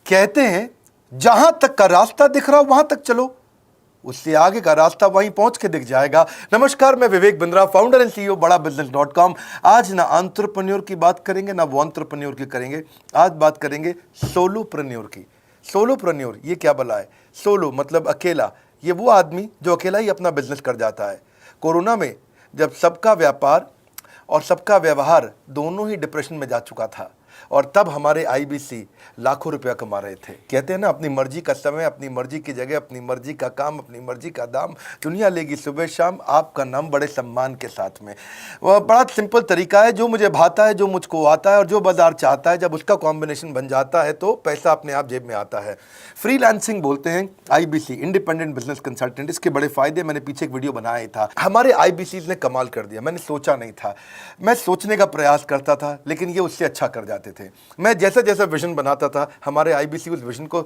कहते हैं जहां तक का रास्ता दिख रहा हो वहां तक चलो, उससे आगे का रास्ता वहीं पहुंच के दिख जाएगा। नमस्कार, मैं Vivek Bindra, founder and CEO बड़ा बिजनेस.com। आज ना एंटरप्रेन्योर की बात करेंगे ना वो एंटरप्रेन्योर की करेंगे, आज बात करेंगे सोलोप्रेन्योर की। सोलोप्रेन्योर ये क्या भला है? सोलो मतलब अकेला, ये वो आदमी जो अकेला ही अपना बिजनेस कर जाता है। कोरोना में जब सबका व्यापार और सबका व्यवहार दोनों ही डिप्रेशन में जा चुका था, और तब हमारे आईबीसी लाखों रुपया कमा रहे थे। कहते हैं ना, अपनी मर्जी का समय, अपनी मर्जी की जगह, अपनी मर्जी का काम, अपनी मर्जी का दाम, दुनिया लेगी सुबह शाम आपका नाम बड़े सम्मान के साथ में। वह बड़ा सिंपल तरीका है, जो मुझे भाता है, जो मुझको आता है और जो बाजार चाहता है, जब उसका कॉम्बिनेशन बन जाता है तो पैसा अपने आप जेब में आता है। फ्रीलांसिंग बोलते हैं आईबीसी, इंडिपेंडेंट बिजनेस कंसल्टेंट। इसके बड़े फायदे मैंने पीछे एक वीडियो बनाया था। हमारे आईबीसी ने कमाल कर दिया, मैंने सोचा नहीं था। मैं सोचने का प्रयास करता था लेकिन ये उससे अच्छा कर जाते थे। मैं जैसा जैसा विजन बनाता था, हमारे आईबीसी उस विजन को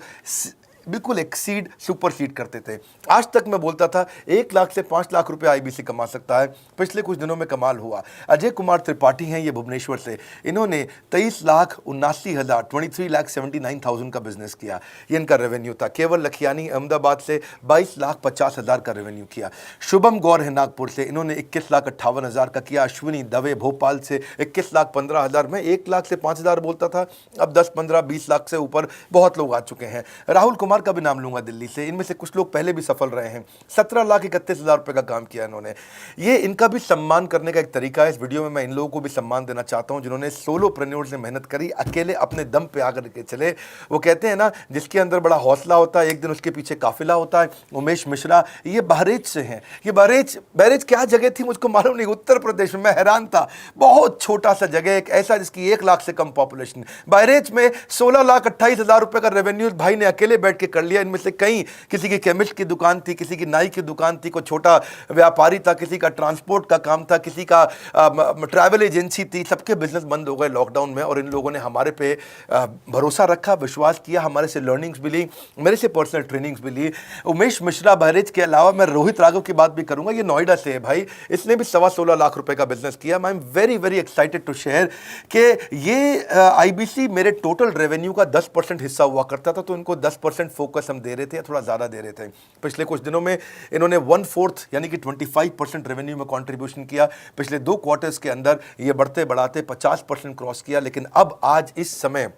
बिल्कुल एक्सीड सुपरसीड करते थे। आज तक मैं बोलता था 1 लाख से 5 लाख रुपए आईबीसी कमा सकता है। पिछले कुछ दिनों में कमाल हुआ। अजय कुमार त्रिपाठी हैं ये भुवनेश्वर से, इन्होंने 23,79,000 23,79,000 का बिजनेस किया। ये इनका रेवेन्यू था। केवल लखियानी अहमदाबाद से 22,50,000 का रेवेन्यू किया। शुभम गौर है नागपुर से, इन्होंने 21,58,000 का किया। अश्विनी दवे भोपाल से 21,15,000। मैं 1 लाख से 5,000 बोलता था, अब 10, 15, 20 लाख से ऊपर बहुत लोग आ चुके हैं। राहुल कुमार का भी नाम लूंगा दिल्ली से, इनमें से कुछ लोग पहले भी सफल रहे हैं। 17,31,000 रुपए का काम किया इन्होंने। ये इनका भी सम्मान करने का एक तरीका है। इस वीडियो में मैं इन लोगों को भी सम्मान देना चाहता हूं जिन्होंने सोलोप्रेन्योर से मेहनत करी, अकेले अपने दम पे आकर के चले। वो कहते हैं ना, जिसके अंदर बड़ा हौसला होता है एक दिन उसके पीछे काफिला होता है। उमेश मिश्रा ये बहरेच से हैं। ये बहरेच क्या जगह थी मुझको मालूम नहीं, उत्तर प्रदेश में। मैं हैरान था, बहुत छोटा सा जगह, एक ऐसा जिसकी 1 लाख से कम पॉपुलेशन। बहरेच में 16,28,000 रुपए का रेवेन्यू भाई ने अकेले बैठ के कर लिया। इनमें से कई, किसी की केमिस्ट की दुकान थी, किसी की नाई की दुकान थी, कोई छोटा व्यापारी था, किसी का ट्रांसपोर्ट का काम था, किसी का ट्रैवल एजेंसी थी। सबके बिजनेस बंद हो गए लॉकडाउन में, और इन लोगों ने हमारे पे भरोसा रखा, विश्वास किया, हमारे से लर्निंग्स भी ली, मेरे से पर्सनल ट्रेनिंग्स भी ली। उमेश मिश्रा बहरेज के अलावा मैं रोहित राघव की बात भी करूंगा, ये नोएडा से है भाई, इसने भी 16.25 लाख रुपए का बिजनेस किया। I am very very excited to share कि ये आईबीसी मेरे टोटल रेवेन्यू का 10% हिस्सा हुआ करता था, तो इनको 10% फोकस हम दे रहे थे, थोड़ा ज़्यादा दे रहे थे। पिछले कुछ दिनों में इन्होंने 1/4 यानी कि 25% रेवेन्यू में कंट्रीब्यूशन किया। पिछले 2 क्वार्टर्स के अंदर ये बढ़ते बढ़ाते 50% क्रॉस किया। लेकिन अब आज इस समय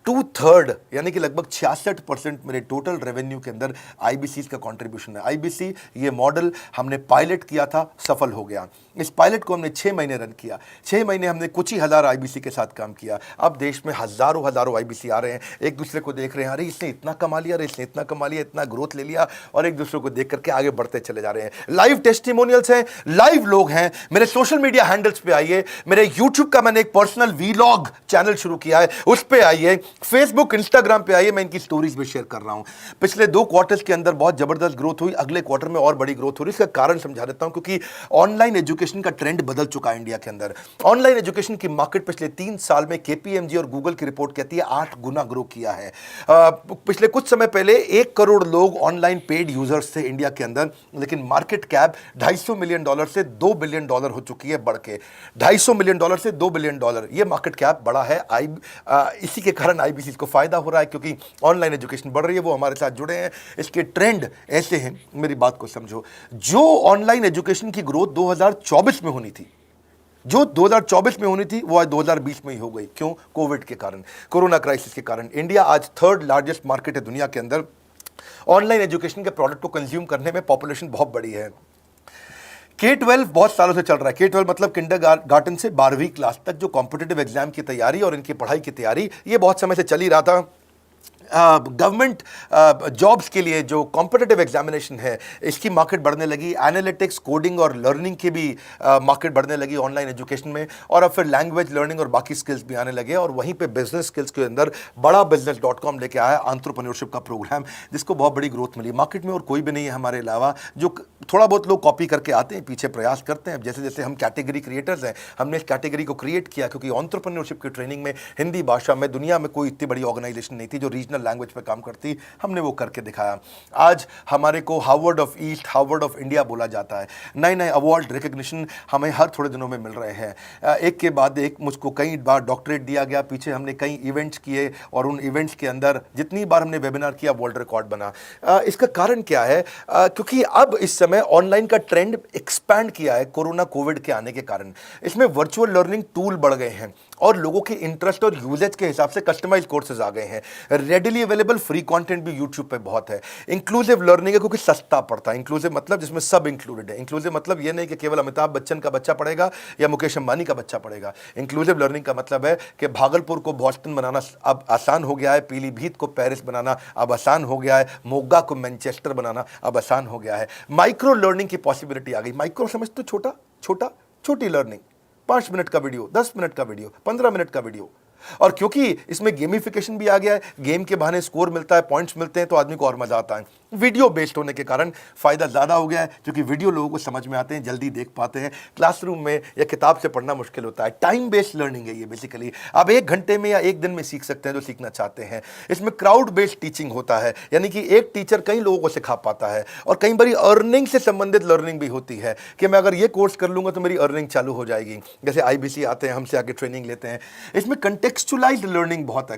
2/3 यानी कि लगभग 66% मेरे टोटल रेवेन्यू के अंदर आईबीसी का कंट्रीब्यूशन है। आईबीसी ये मॉडल हमने पायलट किया था, सफल हो गया। इस पायलट को हमने 6 महीने रन किया। 6 महीने हमने कुछ ही हज़ार आईबीसी के साथ काम किया। अब देश में हज़ारों आईबीसी आ रहे हैं, एक दूसरे को देख रहे हैं, अरे इसने इतना कमा लिया, अरे इसने इतना कमा लिया, इतना ग्रोथ ले लिया, और एक दूसरे को देख करके आगे बढ़ते चले जा रहे हैं। लाइव टेस्टिमोनियल्स हैं, लाइव लोग हैं। मेरे सोशल मीडिया हैंडल्स पे आइए, मेरे यूट्यूब का मैंने एक पर्सनल वीलॉग चैनल शुरू किया है, उस पर आइए, फेसबुक इंस्टाग्राम पे आइए, मैं इनकी स्टोरीज भी शेयर कर रहा हूं। पिछले 2 क्वार्टर्स के अंदर बहुत जबरदस्त ग्रोथ हुई, अगले क्वार्टर में और बड़ी ग्रोथ हो रही है। इसका कारण समझा देता हूं, क्योंकि ऑनलाइन एजुकेशन का ट्रेंड बदल चुका है इंडिया के अंदर। ऑनलाइन एजुकेशन की मार्केट पिछले 3 साल में केपीएमजी और गूगल की रिपोर्ट कहती है 8 गुना ग्रो किया है। पिछले कुछ समय पहले 1 करोड़ लोग ऑनलाइन पेड यूजर्स थे इंडिया के अंदर, लेकिन मार्केट कैप $250 मिलियन से $2 बिलियन हो चुकी है, बढ़ के $250 मिलियन से $2 बिलियन। ये मार्केट कैप बढ़ा है। इसी के कारण आईबीसी को फायदा हो रहा है, क्योंकि ऑनलाइन एजुकेशन बढ़ रही है, वो हमारे साथ जुड़े हैं। इसके ट्रेंड ऐसे हैं, मेरी बात को समझो। जो ऑनलाइन एजुकेशन की ग्रोथ 2024 में होनी थी, जो 2024 में होनी थी, वो आज 2020 में ही हो गई। क्यों? कोविड के कारण, कोरोना क्राइसिस के कारण। इंडिया आज 3rd लार्जेस्ट मार्केट है दुनिया के अंदर। ऑनलाइन एजुकेशन के प्रोडक्ट को कंज्यूम करने में पॉपुलेशन बहुत बड़ी है। K-12 बहुत सालों से चल रहा है। K-12 मतलब किंडरगार्टन से 12वीं क्लास तक जो कॉम्पिटिटिव एग्जाम की तैयारी और इनकी पढ़ाई की तैयारी, ये बहुत समय से चल ही रहा था। गवर्नमेंट जॉब्स के लिए जो कॉम्पिटिटिव एग्जामिनेशन है, इसकी मार्केट बढ़ने लगी। एनालिटिक्स, कोडिंग और लर्निंग की भी मार्केट बढ़ने लगी ऑनलाइन एजुकेशन में। और अब फिर लैंग्वेज लर्निंग और बाकी स्किल्स भी आने लगे। और वहीं पे बिजनेस स्किल्स के अंदर बड़ा बिजनेस.com लेके आया एंटरप्रेन्योरशिप का प्रोग्राम, जिसको बहुत बड़ी ग्रोथ मिली मार्केट में। और कोई भी नहीं है हमारे अलावा जो थोड़ा बहुत लोग कॉपी करके आते हैं, पीछे प्रयास करते हैं। जैसे जैसे हम कैटेगरी क्रिएटर्स हैं, हमने इस कैटेगरी को क्रिएट किया क्योंकि एंटरप्रेन्योरशिप की ट्रेनिंग में हिंदी भाषा में दुनिया में कोई इतनी बड़ी ऑर्गेनाइजेशन नहीं थी जो रीजनल लैंग्वेज पे काम करती। हमने वो करके दिखाया। आज हमारे को Harvard of east, Harvard of India बोला जाता है। नए नए अवार्ड रिकग्निशन हमें हर थोड़े दिनों में मिल रहे हैं। एक के बाद एक मुझको कई बार डॉक्टरेट दिया गया। पीछे हमने कई इवेंट्स किए और उन इवेंट्स के अंदर जितनी बार हमने वेबिनार किया वर्ल्ड रिकॉर्ड बना। इसका कारण क्या है? क्योंकि अब इस समय ऑनलाइन का ट्रेंड एक्सपैंड किया है कोरोना कोविड के आने के कारण। इसमें वर्चुअल लर्निंग टूल बढ़ गए हैं और लोगों के इंटरेस्ट और यूजेज के हिसाब से कस्टमाइज कोर्सेज आ गए हैं। रेडिली अवेलेबल फ्री कंटेंट भी यूट्यूब पे बहुत है। इंक्लूसिव लर्निंग है क्योंकि सस्ता पड़ता है। इंक्लूसिव मतलब जिसमें सब इंक्लूडेड है। इंक्लूसिव मतलब ये नहीं कि केवल अमिताभ बच्चन का बच्चा पढ़ेगा या मुकेश अंबानी का बच्चा पढ़ेगा। इंक्लूसिव लर्निंग का मतलब है कि भागलपुर को बॉस्टन बनाना अब आसान हो गया है, पीलीभीत को पेरिस बनाना अब आसान हो गया है, मोगा को मैनचेस्टर बनाना अब आसान हो गया है। माइक्रो लर्निंग की पॉसिबिलिटी आ गई। माइक्रो समझ तो छोटा छोटा, छोटी लर्निंग, 5 मिनट का वीडियो, 10 मिनट का वीडियो, 15 मिनट का वीडियो। और क्योंकि इसमें गेमिफिकेशन भी आ गया है, गेम के बहाने स्कोर मिलता है, पॉइंट्स मिलते हैं, तो आदमी को और मजा आता है। वीडियो बेस्ड होने के कारण फायदा ज्यादा हो गया है क्योंकि वीडियो लोगों को समझ में आते हैं, जल्दी देख पाते हैं। क्लासरूम में या किताब से पढ़ना मुश्किल होता है। टाइम बेस्ड लर्निंग है ये बेसिकली। आप 1 घंटे में या 1 दिन में सीख सकते हैं जो सीखना चाहते हैं। इसमें क्राउड बेस्ड टीचिंग होता है, यानी कि एक टीचर कई लोगों को सिखा पाता है। और कई बार अर्निंग से संबंधित लर्निंग भी होती है कि मैं अगर ये कोर्स कर लूंगा तो मेरी अर्निंग चालू हो जाएगी। जैसे IBC आते हैं, हमसे आके ट्रेनिंग लेते हैं। इसमें कंटेक्चुअलाइज्ड लर्निंग बहुत है।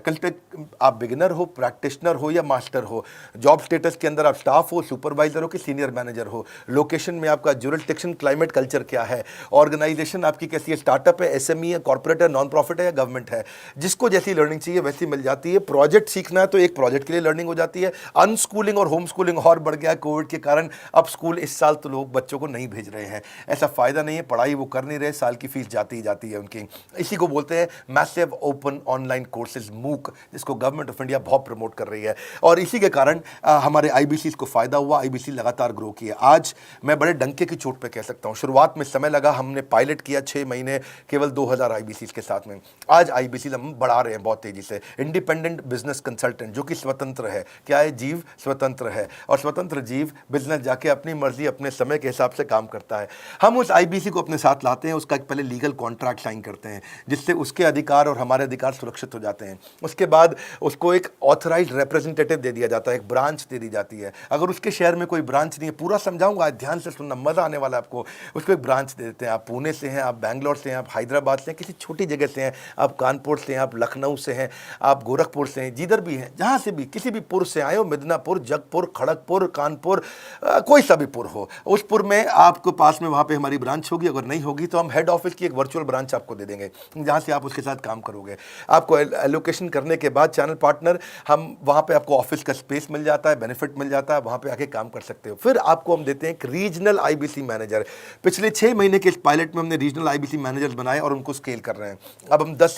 आप बिगिनर हो, प्रैक्टिशनर हो या मास्टर हो, जॉब स्टेटस के अंदर आप स्टाफ हो, सुपरवाइजर हो कि सीनियर मैनेजर हो, लोकेशन में आपका जुरिस्डिक्शन, क्लाइमेट, कल्चर क्या है, ऑर्गेनाइजेशन आपकी कैसी है, स्टार्टअप है, SME है, कॉर्पोरेट है, नॉन प्रॉफिट है या गवर्नमेंट है, जिसको जैसी लर्निंग चाहिए वैसी मिल जाती है। प्रोजेक्ट सीखना है तो एक प्रोजेक्ट के लिए लर्निंग हो जाती है। अनस्कूलिंग और होम स्कूलिंग और बढ़ गया है कोविड के कारण। अब स्कूल इस साल तो लोग बच्चों को नहीं भेज रहे हैं। ऐसा फायदा नहीं है, पढ़ाई वो कर नहीं रहे, साल की फीस जाती ही जाती है उनकी। इसी को बोलते हैं massive open online courses, MOOC, जिसको गवर्नमेंट ऑफ इंडिया बहुत प्रमोट कर रही है। और इसी के कारण हमारे IBC को फायदा हुआ। IBC लगातार ग्रो किया। आज मैं बड़े डंके की चोट पे कह सकता हूं, शुरुआत में समय लगा, हमने पायलट किया 6 महीने केवल 2000 IBC के साथ में। आज IBC हम बढ़ा रहे हैं बहुत तेजी से। इंडिपेंडेंट बिजनेस कंसल्टेंट, जो कि स्वतंत्र है। क्या है? जीव स्वतंत्र है। और स्वतंत्र जीव बिजनेस जाके अपनी मर्जी अपने समय के हिसाब से काम करता है। हम उस IBC को अपने साथ लाते हैं, उसका एक पहले लीगल कॉन्ट्रैक्ट साइन करते हैं जिससे उसके अधिकार और हमारे अधिकार सुरक्षित हो जाते हैं। उसके बाद उसको एक ऑथराइज्ड रिप्रेजेंटेटिव दे दिया जाता है, एक ब्रांच दे दी जाती है। अगर उसके शहर में कोई ब्रांच नहीं है, पूरा समझाऊंगा, ध्यान से सुनना, मजा आने वाला है आपको। उसको एक ब्रांच दे देते हैं। आप पुणे से हैं, आप बैंगलोर से हैं, आप हैदराबाद से हैं, किसी छोटी जगह से हैं, आप कानपुर से हैं, आप लखनऊ से हैं, आप गोरखपुर से हैं, जिधर भी हैं, जहाँ से भी, किसी भी पुर से आए हो, मिदनापुर, जगपुर, खड़गपुर, कानपुर, कोई सा भी पुर हो, उस पुर में आपके पास में वहाँ पे हमारी ब्रांच होगी। अगर नहीं होगी तो हम हेड ऑफिस की एक वर्चुअल ब्रांच आपको दे देंगे जहाँ से आप उसके साथ काम करोगे। आपको एलोकेशन करने के बाद चैनल पार्टनर, हम वहाँ पे आपको ऑफिस का स्पेस मिल जाता है, बेनिफिट मिल जाता है, वहाँ पे आके काम कर सकते हो। फिर आपको हम देते हैं एक रीजनल IBC मैनेजर। पिछले 6 महीने के इस पायलट में हमने रीजनल IBC मैनेजर बनाए और उनको स्केल कर रहे हैं। अब हम 10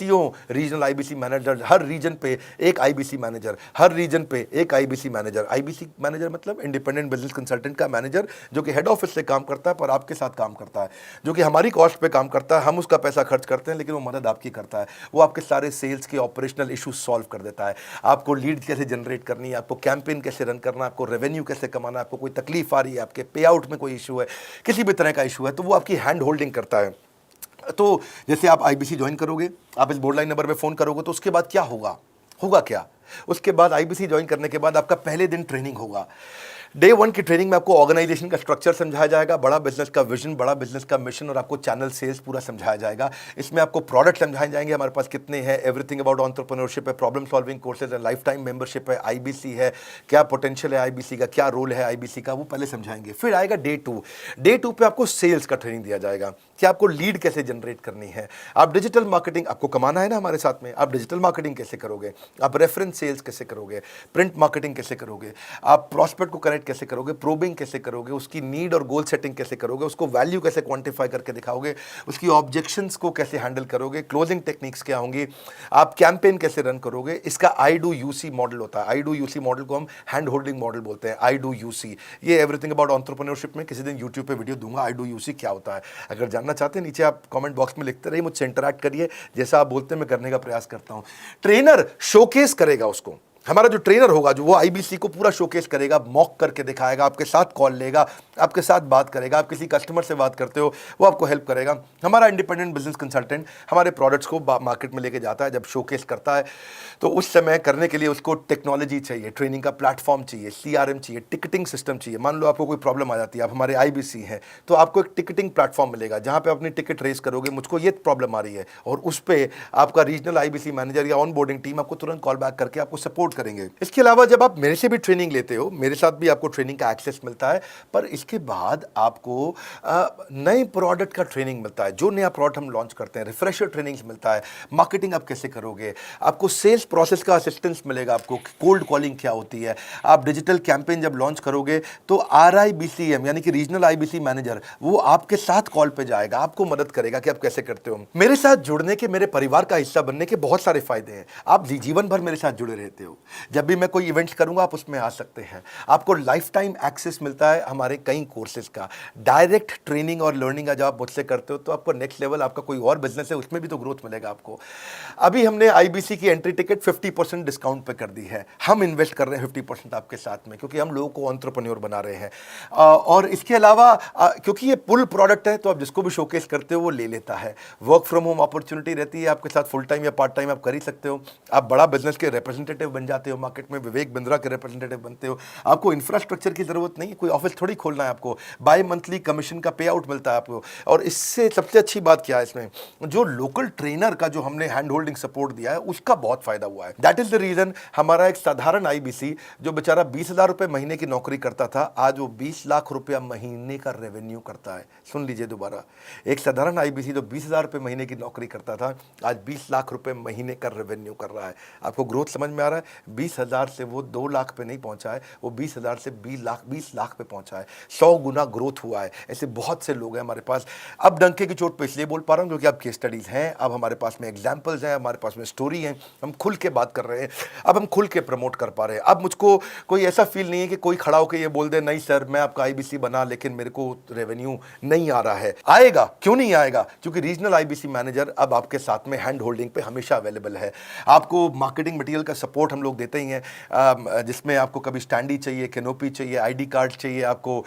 रीजनल IBC मैनेजर, हर रीजन पे एक IBC मैनेजर, हर रीजन पे एक IBC मैनेजर। IBC मैनेजर मतलब इंडिपेंडेंट बिजनेस कंसल्टेंट का मैनेजर, जो कि हेड ऑफिस से काम करता है पर आपके साथ काम करता है, जो कि हमारी कॉस्ट पे काम करता है। हम उसका पैसा खर्च करते हैं लेकिन वो मदद आपकी करता है। वो आपके सारे सेल्स के ऑपरेशनल इशूज सॉल्व कर देता है। आपको लीड कैसे जनरेट करनी है, आपको कैंपेन कैसे रन करना है, आपको रेवेन्यू कैसे कमाना है, आपको कोई तकलीफ आ रही है, आपके पे आउट में कोई इशू है, किसी भी तरह का इशू है, तो वो आपकी हैंड होल्डिंग करता है। तो जैसे आप IBC ज्वाइन करोगे, आप इस बोर्ड लाइन नंबर पे फोन करोगे, तो उसके बाद क्या होगा? होगा क्या? उसके बाद IBC ज्वाइन करने के बाद आपका पहले दिन ट्रेनिंग होगा। डे 1 की ट्रेनिंग में आपको ऑर्गेनाइजेशन का स्ट्रक्चर समझाया जाएगा, बड़ा बिजनेस का विजन, बड़ा बिजनेस का मिशन, और आपको चैनल सेल्स पूरा समझाया जाएगा। इसमें आपको प्रोडक्ट समझाए जाएंगे, हमारे पास कितने हैं, एवरीथिंग अबाउट एंटरप्रेन्योरशिप है, प्रॉब्लम सॉल्विंग कोर्सेज है, लाइफ टाइम मेंबरशिप है, IBC है, क्या पोटेंशियल है IBC का, क्या रोल है IBC का, वो पहले समझाएंगे। फिर आएगा डे 2। डे 2 पे आपको सेल्स का ट्रेनिंग दिया जाएगा कि आपको लीड कैसे जनरेट करनी है। आप डिजिटल मार्केटिंग, आपको कमाना है ना हमारे साथ में, आप डिजिटल मार्केटिंग कैसे करोगे, आप रेफरेंस सेल्स कैसे करोगे, प्रिंट मार्केटिंग कैसे करोगे, आप प्रॉस्पेक्ट को कनेक्ट कैसे करोगे, प्रोबिंग कैसे करोगे, उसकी नीड और गोल सेटिंग कैसे करोगे, उसको वैल्यू कैसे क्वांटिफाई करके दिखाओगे, उसकी ऑब्जेक्शंस को कैसे हैंडल करोगे, क्लोजिंग टेक्निक्स क्या होंगी, आप कैंपेन कैसे रन करोगे। इसका I do UC मॉडल होता है। I do UC मॉडल को हम हैंड होल्डिंग मॉडल बोलते हैं। I do UC, ये एवरीथिंग अबाउट एंटरप्रेन्योरशिप में किसी दिन यूट्यूब पे वीडियो दूंगा, I do UC क्या होता है। अगर जानना चाहते हैं नीचे आप कमेंट बॉक्स में लिखते रहिए, मुझसे इंटरैक्ट करिए, जैसा आप बोलते हैं मैं करने का प्रयास करता हूं। ट्रेनर शोकेस करेगा उसको, हमारा जो ट्रेनर होगा जो वो आईबीसी को पूरा शोकेस करेगा, मॉक करके दिखाएगा, आपके साथ कॉल लेगा, आपके साथ बात करेगा, आप किसी कस्टमर से बात करते हो वो आपको हेल्प करेगा। हमारा इंडिपेंडेंट बिजनेस कंसल्टेंट हमारे प्रोडक्ट्स को मार्केट में लेके जाता है, जब शोकेस करता है तो उस समय करने के लिए उसको टेक्नोलॉजी चाहिए, ट्रेनिंग का प्लेटफॉर्म चाहिए, सीआरएम चाहिए, टिकटिंग सिस्टम चाहिए। मान लो आपको कोई प्रॉब्लम आ जाती है, आप हमारे आईबीसी हैं, तो आपको एक टिकटिंग प्लेटफॉर्म मिलेगा जहां पे अपनी टिकट रेस करोगे, मुझको ये प्रॉब्लम आ रही है, और उस पर आपका रीजनल आईबीसी मैनेजर या ऑन बोर्डिंग टीम आपको तुरंत कॉल बैक करके आपको सपोर्ट करेंगे। इसके अलावा जब आप मेरे से भी ट्रेनिंग लेते हो, मेरे साथ भी आपको ट्रेनिंग का एक्सेस मिलता है, पर इसके बाद आपको नए प्रोडक्ट का ट्रेनिंग मिलता है। जो नया प्रोडक्ट हम लॉन्च करते हैं, रिफ्रेशर ट्रेनिंग्स मिलता है, मार्केटिंग आप कैसे करोगे, आपको सेल्स प्रोसेस का असिस्टेंस मिलेगा, आपको कोल्ड कॉलिंग क्या होती है, आप डिजिटल कैंपेन जब लॉन्च करोगे तो आरआईबीसीएम यानी कि रीजनल आईबीसी मैनेजर वो आपके साथ कॉल पे जाएगा, आपको मदद करेगा कि आप कैसे करते हो। मेरे साथ जुड़ने के, मेरे परिवार का हिस्सा बनने के बहुत सारे फायदे हैं। आप जीवन भर मेरे साथ जुड़े रहते हो, जब भी मैं कोई इवेंट्स करूंगा आप उसमें आ सकते हैं। आपको लाइफ टाइम एक्सेस मिलता है हमारे कई कोर्सेज का, डायरेक्ट ट्रेनिंग और लर्निंग जब आप मुझसे करते हो तो आपको नेक्स्ट लेवल, आपका कोई और बिजनेस है उसमें भी तो ग्रोथ मिलेगा आपको। अभी हमने आईबीसी की एंट्री टिकट 50% डिस्काउंट पे कर दी है। हम इन्वेस्ट कर रहे हैं 50% आपके साथ में, क्योंकि हम लोगों को एंटरप्रेन्योर बना रहे हैं। और इसके अलावा क्योंकि ये पुल प्रोडक्ट है तो आप जिसको भी शोकेस करते हो वो ले लेता है। वर्क फ्रॉम होम अपॉर्चुनिटी रहती है आपके साथ, फुल टाइम या पार्ट टाइम आप कर ही सकते हो। आप बड़ा बिजनेस के रिप्रेजेंटेटिव बन जाते हो, मार्केट में विवेक बिंद्रा के रिप्रेजेंटेटिव बनते हो। आपको इंफ्रास्ट्रक्चर की जरूरत नहीं है, कोई ऑफिस थोड़ी खोलना है आपको, बाई मंथली कमीशन का पे आउट मिलता है आपको। और इससे सबसे अच्छी बात क्या है, इसमें जो लोकल ट्रेनर का जो हमने हैंड होल्डिंग सपोर्ट दिया है उसका बहुत फायदा हुआ है। दैट इज द रीजन हमारा एक साधारण आईबीसी जो बेचारा 20,000 रुपए महीने की नौकरी करता था, आज वो 20 लाख रुपया महीने का रेवेन्यू करता है। सुन लीजिए दोबारा, एक साधारण आईबीसी जो 20,000 रुपए महीने की नौकरी करता था, आज 20 लाख रुपए महीने का रेवेन्यू कर रहा है। आपको ग्रोथ समझ में आ रहा है? 20,000 से वो 2 लाख पे नहीं पहुंचा है, वो 20,000 से 20 लाख पे पहुंचा है। 100 गुना ग्रोथ हुआ है। ऐसे बहुत से लोग हैं हमारे पास। अब डंके की चोट पे इसलिए बोल पा रहा हूं क्योंकि अब केस स्टडीज हैं, अब हमारे पास में एग्जांपल्स हैं, हमारे पास में स्टोरी है, हम खुल के बात कर रहे हैं, अब हम खुल के प्रमोट कर पा रहे हैं। अब मुझको कोई ऐसा फील नहीं है कि कोई खड़ा होकर ये बोल दे नहीं सर मैं आपका आईबीसी बना लेकिन मेरे को रेवेन्यू नहीं आ रहा है। आएगा, क्यों नहीं आएगा? क्योंकि रीजनल आईबीसी मैनेजर अब आपके साथ में हैंड होल्डिंग पे हमेशा अवेलेबल है। आपको मार्केटिंग मटेरियल का सपोर्ट हम लोग देते ही हैं, जिसमें आपको कभी स्टैंडी चाहिए, कैनोपी चाहिए, आईडी कार्ड चाहिए, आपको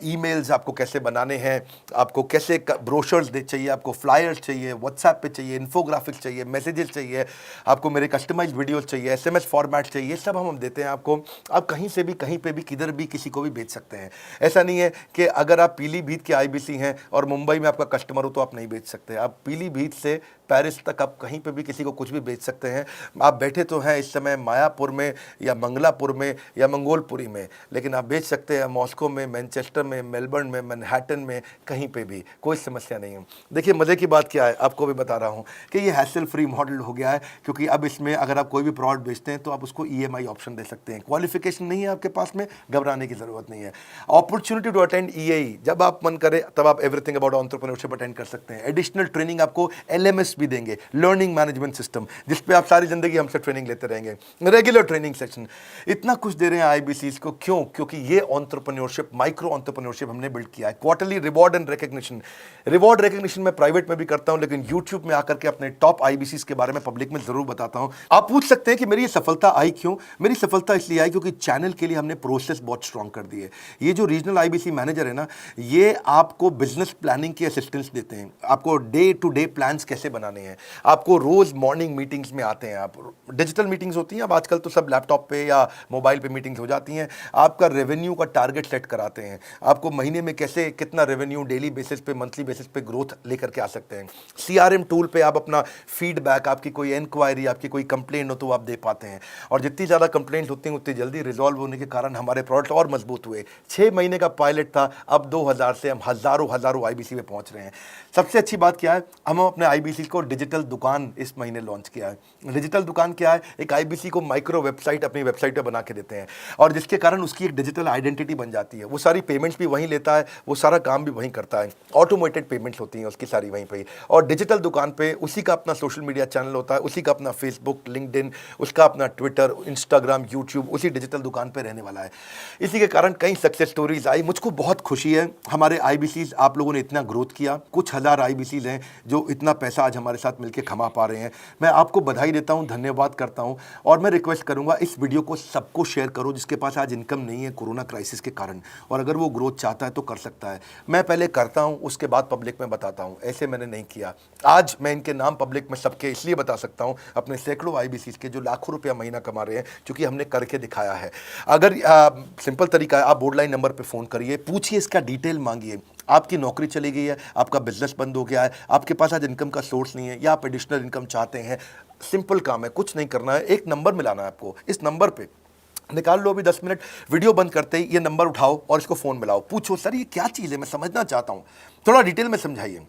ईमेल्स आपको कैसे बनाने हैं, आपको कैसे ब्रोशर्स चाहिए, आपको फ्लायर्स चाहिए, व्हाट्सएप पे चाहिए, इन्फोग्राफिक्स चाहिए, मैसेजेस चाहिए, आपको मेरे कस्टमाइज्ड वीडियोस चाहिए, एसएमएस फॉर्मेट चाहिए, सब हम देते हैं आपको। आप कहीं से भी, कहीं पे भी, किधर भी, किसी को भी भेज सकते हैं। ऐसा नहीं है कि अगर आप पीलीभीत के आईबीसी हैं और मुंबई में आपका कस्टमर हो तो आप नहीं बेच सकते। आप पीलीभीत से पेरिस तक आप कहीं पे भी किसी को कुछ भी बेच सकते हैं। आप बैठे तो हैं इस समय मायापुर में या मंगलापुर में या मंगोलपुरी में, लेकिन आप बेच सकते हैं मॉस्को में, मैनचेस्टर में, मेलबर्न में, मैनहट्टन में, कहीं पे भी, कोई समस्या नहीं है। देखिए मज़े की बात क्या है, आपको भी बता रहा हूँ कि ये हैसल फ्री मॉडल हो गया है, क्योंकि अब इसमें अगर आप कोई भी प्रोडक्ट बेचते हैं तो आप उसको ईएमआई ऑप्शन दे सकते हैं। क्वालिफिकेशन नहीं है आपके पास में, घबराने की ज़रूरत नहीं है। अपॉर्चुनिटी टू अटेंड ईएई, जब आप मन करे तब आप एवरीथिंग अबाउट एंटरप्रेन्योरशिप अटेंड कर सकते हैं। एडिशनल ट्रेनिंग आपको एलएमएस भी देंगे, लर्निंग मैनेजमेंट सिस्टम, जिस पे आप सारी जिंदगी हमसे ट्रेनिंग लेते रहेंगे। रेगुलर ट्रेनिंग सेक्शन, इतना कुछ दे रहे हैं आईबीसीज को। क्यों? क्योंकि ये एंटरप्रेन्योरशिप, माइक्रो एंटरप्रेन्योरशिप हमने बिल्ड किया है। Quarterly reward and recognition, reward recognition मैं प्राइवेट में भी करता हूं, लेकिन यूट्यूब में आकर के अपने टॉप आईबीसीज के बारे में पब्लिक में जरूर बताता हूं। आप पूछ सकते हैं कि मेरी ये सफलता आई क्यों? मेरी सफलता इसलिए आई क्योंकि चैनल के लिए हमने प्रोसेस बहुत स्ट्रांग कर दी है। ये जो रीजनल आईबीसी मैनेजर है ना, ये आपको बिजनेस प्लानिंग की असिस्टेंस देते हैं, आपको डे टू डे प्लान्स कैसे बनाने हैं, आपको रोज मॉर्निंग मीटिंग्स में आते हैं। आप डिजिटल मीटिंग्स होती हैं, अब आजकल तो सब लैपटॉप पे या मोबाइल पे मीटिंग्स हो जाती हैं। आपका रेवेन्यू का टारगेट सेट कराते हैं, आपको महीने में कैसे कितना रेवेन्यू डेली बेसिस पे, मंथली बेसिस पे ग्रोथ लेकर के आ सकते हैं। सीआरएम टूल पे आप अपना फीडबैक, आपकी कोई इंक्वायरी, आपकी कोई कंप्लेंट हो तो आप दे पाते हैं। और जितनी ज़्यादा कंप्लेंट होती हैं उतनी जल्दी रिजॉल्व होने के कारण हमारे प्रोडक्ट और मजबूत हुए। 6 महीने का पायलट था, अब 2000 से हम हज़ारों आईबीसी पे पहुंच रहे हैं। सबसे अच्छी बात क्या है, हम अपने आईबीसी को डिजिटल दुकान इस महीने लॉन्च किया है। डिजिटल दुकान क्या है? एक आईबीसी को माइक्रो वेबसाइट अपनी वेबसाइट पे बना के देते हैं, और जिसके कारण उसकी एक डिजिटल आइडेंटिटी बन जाती है। वो सारी पेमेंट्स भी वहीं लेता है, वो सारा काम भी वहीं करता है, ऑटोमेटेड पेमेंट्स होती हैं उसकी सारी वहीं पे। और डिजिटल दुकान पे उसी का अपना सोशल मीडिया चैनल होता है, उसी का अपना फेसबुक, लिंक्डइन, उसका अपना ट्विटर, इंस्टाग्राम, यूट्यूब उसी डिजिटल दुकान पे रहने वाला है। इसी के कारण कई सक्सेस स्टोरीज आई। मुझको बहुत खुशी है, हमारे आईबीसीज आप लोगों ने इतना ग्रोथ किया। कुछ हज़ार आईबीसीज हैं जो इतना पैसा आज हमारे साथ मिलकर कमा पा रहे हैं। मैं आपको बधाई देता हूं, धन्यवाद करता हूं। और मैं रिक्वेस्ट करूंगा इस वीडियो को सबको शेयर करो जिसके पास आज इनकम नहीं है कोरोना क्राइसिस के कारण, और अगर वो ग्रोथ चाहता है तो कर सकता है। मैं पहले करता हूं, उसके बाद पब्लिक में बताता हूं, ऐसे मैंने नहीं किया। आज मैं इनके नाम पब्लिक में सबके इसलिए बता सकता हूं, अपने सैकड़ों IBCs के जो लाखों रुपया महीना कमा रहे हैं, क्योंकि हमने करके दिखाया है। अगर सिंपल तरीका है, आप बोर्ड लाइन नंबर पर फ़ोन करिए, पूछिए, इसका डिटेल मांगिए। आपकी नौकरी चली गई है, आपका बिजनेस बंद हो गया है, आपके पास आज इनकम का सोर्स नहीं है, या आप एडिशनल इनकम चाहते हैं, सिंपल काम है, कुछ नहीं करना है, एक नंबर मिलाना है आपको। इस नंबर पे निकाल लो अभी 10 मिनट, वीडियो बंद करते ही ये नंबर उठाओ और इसको फ़ोन मिलाओ, पूछो सर ये क्या चीज़ है, मैं समझना चाहता हूँ, थोड़ा डिटेल में समझाइए।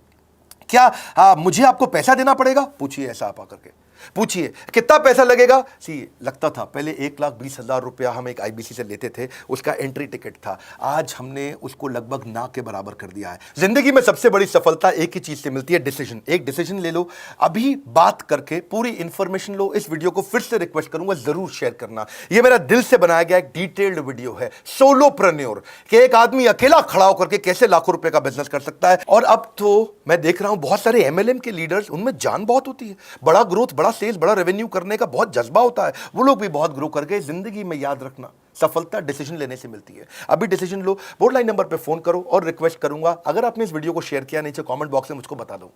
क्या मुझे आपको पैसा देना पड़ेगा? पूछिए, ऐसा आप आकर के पूछिए। कितना पैसा लगेगा? सी लगता था पहले 1,20,000 रुपया हम एक IBC से लेते थे, उसका एंट्री टिकट था, आज हमने उसको लगभग ना के बराबर कर दिया है। जिंदगी में सबसे बड़ी सफलता एक ही चीज से मिलती है, डिसीजन। एक डिसीजन ले लो, अभी बात करके पूरी इंफॉर्मेशन लो। इस वीडियो को फिर से रिक्वेस्ट करूंगा जरूर शेयर करना। यह मेरा दिल से बनाया गया एक डिटेल्ड वीडियो है, सोलोप्रेन्योर, कि एक आदमी अकेला खड़ा होकर के कैसे लाखों रुपए का बिजनेस कर सकता है। और अब तो मैं देख रहा हूं बहुत सारे MLM के लीडर्स, उनमें जान बहुत होती है, बड़ा ग्रोथ, बड़ा सेल्स, बड़ा रेवेन्यू करने का बहुत जज्बा होता है, वो लोग भी बहुत ग्रो कर गए। जिंदगी में याद रखना, सफलता डिसीजन लेने से मिलती है। अभी डिसीजन लो, बोर्ड लाइन नंबर पे फोन करो, और रिक्वेस्ट करूंगा अगर आपने इस वीडियो को शेयर किया, नीचे कमेंट बॉक्स में मुझको बता दो।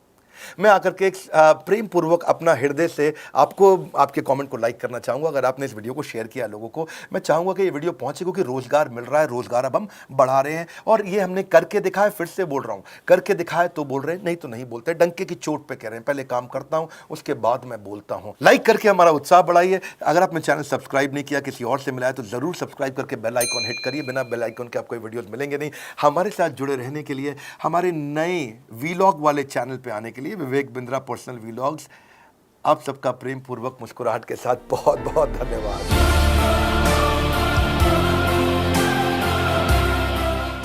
मैं आकर के प्रेम पूर्वक अपना हृदय से आपको, आपके कमेंट को लाइक करना चाहूंगा। अगर आपने इस वीडियो को शेयर किया लोगों को, मैं चाहूंगा कि ये वीडियो पहुंचे, क्योंकि रोजगार मिल रहा है, रोजगार अब हम बढ़ा रहे हैं, और ये हमने करके दिखाया। फिर से बोल रहा हूं, करके दिखाए तो बोल रहे हैं, नहीं तो नहीं बोलते, डंके की चोट पे कह रहे हैं। पहले काम करता हूं, उसके बाद मैं बोलता हूं। लाइक करके हमारा उत्साह बढ़ाइए। अगर आपने चैनल सब्सक्राइब नहीं किया, किसी और से मिला है, तो जरूर सब्सक्राइब करके बेल आइकॉन हिट करिए। बिना बेल आइकॉन के आपको वीडियोस मिलेंगे नहीं। हमारे साथ जुड़े रहने के लिए, हमारे नए वीलॉग वाले चैनल पे आने के लिए, विवेक बिंद्रा पर्सनल वीलॉग्स, आप सबका प्रेम पूर्वक मुस्कुराहट के साथ बहुत बहुत धन्यवाद।